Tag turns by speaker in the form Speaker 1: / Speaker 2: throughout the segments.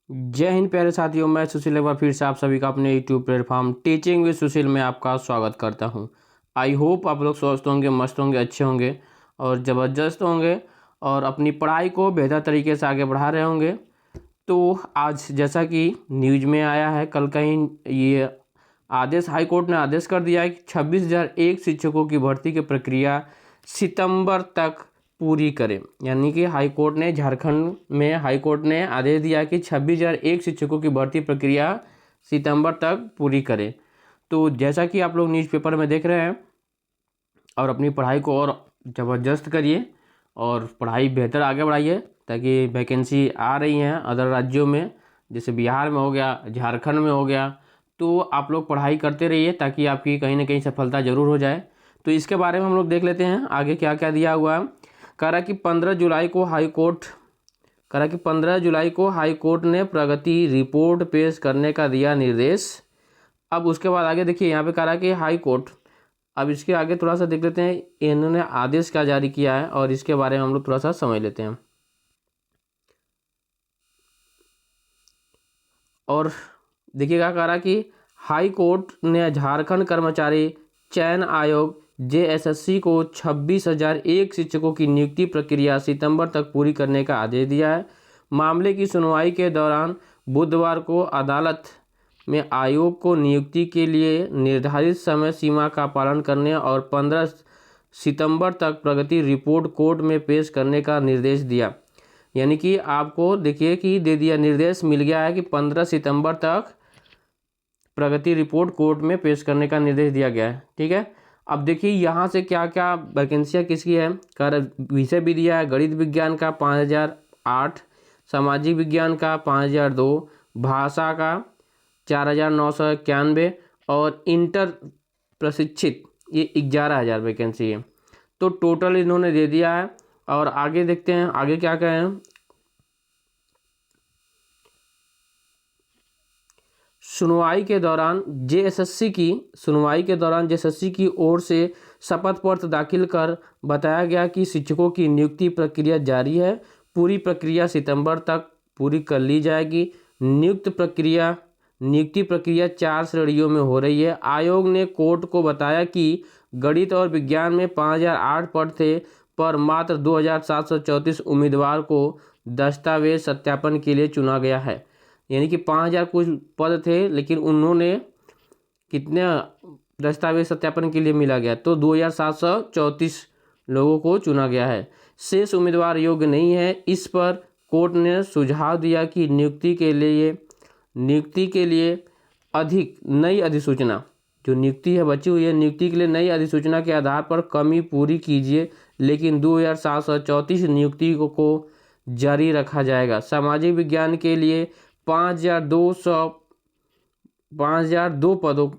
Speaker 1: जय हिंद प्यारे साथियों, मैं सुशील एक बार फिर से आप सभी का अपने यूट्यूब प्लेटफॉर्म टीचिंग विद सुशील में आपका स्वागत करता हूं। आई होप आप लोग स्वस्थ होंगे, मस्त होंगे, अच्छे होंगे और ज़बरदस्त होंगे और अपनी पढ़ाई को बेहतर तरीके से आगे बढ़ा रहे होंगे। तो आज जैसा कि न्यूज में आया है, कल कहीं ये आदेश हाई कोर्ट ने आदेश कर दिया है कि 26,001 शिक्षकों की भर्ती की प्रक्रिया सितंबर तक पूरी करें। यानी कि हाई कोर्ट ने झारखंड में हाई कोर्ट ने आदेश दिया कि 26,001 शिक्षकों की भर्ती प्रक्रिया सितंबर तक पूरी करें। तो जैसा कि आप लोग न्यूज़पेपर में देख रहे हैं और अपनी पढ़ाई को और ज़बरदस्त करिए और पढ़ाई बेहतर आगे बढ़ाइए ताकि वैकेंसी आ रही हैं अदर राज्यों में, जैसे बिहार में हो गया, झारखंड में हो गया। तो आप लोग पढ़ाई करते रहिए ताकि आपकी कहीं ना कहीं सफलता ज़रूर हो जाए। तो इसके बारे में हम लोग देख लेते हैं आगे क्या क्या दिया हुआ है। कह रहा कि 15 जुलाई को हाई कोर्ट कह रहा कि 15 जुलाई को हाई कोर्ट ने प्रगति रिपोर्ट पेश करने का दिया निर्देश। अब उसके बाद आगे देखिए, यहाँ पे कह रहा है कि हाई कोर्ट, अब इसके आगे थोड़ा सा देख लेते हैं इन्होंने आदेश क्या जारी किया है और इसके बारे में हम लोग थोड़ा सा समझ लेते हैं। और देखिएगा, कह रहा कि हाई कोर्ट ने झारखंड कर्मचारी चयन आयोग जेएसएससी को 26,001 शिक्षकों की नियुक्ति प्रक्रिया सितंबर तक पूरी करने का आदेश दिया है। मामले की सुनवाई के दौरान बुधवार को अदालत में आयोग को नियुक्ति के लिए निर्धारित समय सीमा का पालन करने और 15 सितंबर तक प्रगति रिपोर्ट कोर्ट में पेश करने का निर्देश दिया। यानी कि आपको देखिए कि दे दिया, निर्देश मिल गया है कि 15 सितंबर तक प्रगति रिपोर्ट कोर्ट में पेश करने का निर्देश दिया गया है। ठीक है, अब देखिए यहाँ से क्या क्या वैकेंसियाँ किसकी है। कर विषय भी दिया है, गणित विज्ञान का 5,008, सामाजिक विज्ञान का 5,002, भाषा का 4,991 और इंटर प्रशिक्षित ये 11,000 वैकेंसी है। तो टोटल इन्होंने दे दिया है। और आगे देखते हैं आगे क्या कहें। सुनवाई के दौरान जेएसएससी की ओर से शपथ पत्र दाखिल कर बताया गया कि शिक्षकों की नियुक्ति प्रक्रिया जारी है। पूरी प्रक्रिया सितंबर तक पूरी कर ली जाएगी। नियुक्ति प्रक्रिया 4 श्रेणियों में हो रही है। आयोग ने कोर्ट को बताया कि गणित और विज्ञान में 5,008 पद थे, पर मात्र 2,734 उम्मीदवार को दस्तावेज सत्यापन के लिए चुना गया है। यानी कि 5,000 कुछ पद थे, लेकिन उन्होंने कितने दस्तावेज सत्यापन के लिए मिला गया, तो 2,734 लोगों को चुना गया है। शेष उम्मीदवार योग्य नहीं है। इस पर कोर्ट ने सुझाव दिया कि नियुक्ति के लिए अधिक नई अधिसूचना, जो नियुक्ति है बची हुई है, नियुक्ति के लिए नई अधिसूचना के आधार पर कमी पूरी कीजिए, लेकिन 2,734 नियुक्ति को जारी रखा जाएगा। सामाजिक विज्ञान के लिए 5,002 पदों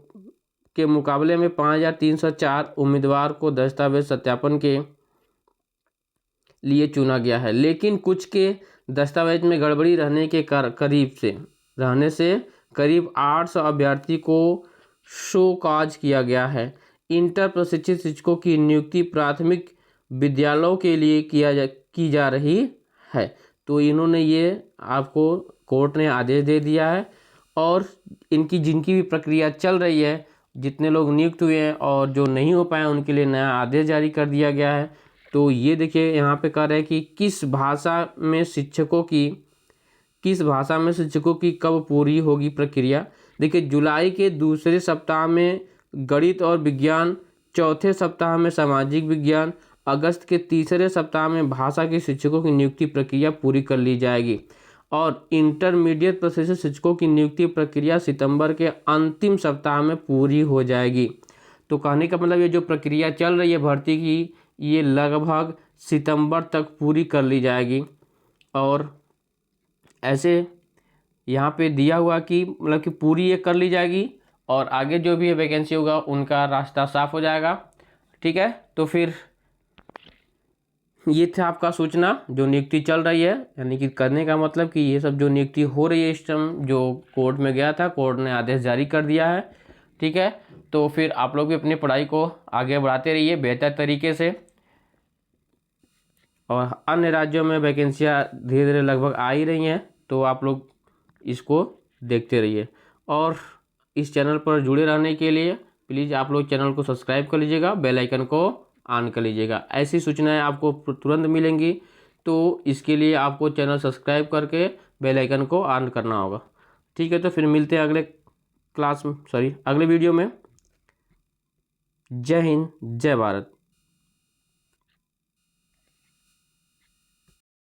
Speaker 1: के मुकाबले में 5,304 उम्मीदवार को दस्तावेज सत्यापन के लिए चुना गया है, लेकिन कुछ के दस्तावेज में गड़बड़ी रहने से करीब 800 अभ्यर्थी को शोकॉज किया गया है। इंटर प्रशिक्षित शिक्षकों की नियुक्ति प्राथमिक विद्यालयों के लिए की जा रही है। तो इन्होंने ये आपको कोर्ट ने आदेश दे दिया है और जिनकी भी प्रक्रिया चल रही है, जितने लोग नियुक्त हुए हैं और जो नहीं हो पाए उनके लिए नया आदेश जारी कर दिया गया है। तो ये देखिए यहाँ पे कह रहे हैं कि किस भाषा में शिक्षकों की कब पूरी होगी प्रक्रिया। देखिए, जुलाई के दूसरे सप्ताह में गणित और विज्ञान, चौथे सप्ताह में सामाजिक विज्ञान, अगस्त के तीसरे सप्ताह में भाषा के शिक्षकों की नियुक्ति प्रक्रिया पूरी कर ली जाएगी और इंटरमीडिएट प्रशिक्षित शिक्षकों की नियुक्ति प्रक्रिया सितंबर के अंतिम सप्ताह में पूरी हो जाएगी। तो कहने का मतलब ये जो प्रक्रिया चल रही है भर्ती की, ये लगभग सितंबर तक पूरी कर ली जाएगी। और ऐसे यहाँ पे दिया हुआ कि मतलब कि पूरी ये कर ली जाएगी और आगे जो भी वैकेंसी होगा उनका रास्ता साफ हो जाएगा। ठीक है, तो फिर ये था आपका सूचना जो नियुक्ति चल रही है। यानी कि करने का मतलब कि ये सब जो नियुक्ति हो रही है इस टाइम, जो कोर्ट में गया था, कोर्ट ने आदेश जारी कर दिया है। ठीक है, तो फिर आप लोग भी अपनी पढ़ाई को आगे बढ़ाते रहिए बेहतर तरीके से। और अन्य राज्यों में वैकेंसियाँ धीरे धीरे लगभग आ ही रही हैं, तो आप लोग इसको देखते रहिए। और इस चैनल पर जुड़े रहने के लिए प्लीज़ आप लोग चैनल को सब्सक्राइब कर लीजिएगा, बेल आइकन को ऑन कर लीजिएगा। ऐसी सूचनाएं आपको तुरंत मिलेंगी, तो इसके लिए आपको चैनल सब्सक्राइब करके बेल आइकन को ऑन करना होगा। ठीक है, तो फिर मिलते हैं अगले वीडियो में। जय हिंद, जय भारत।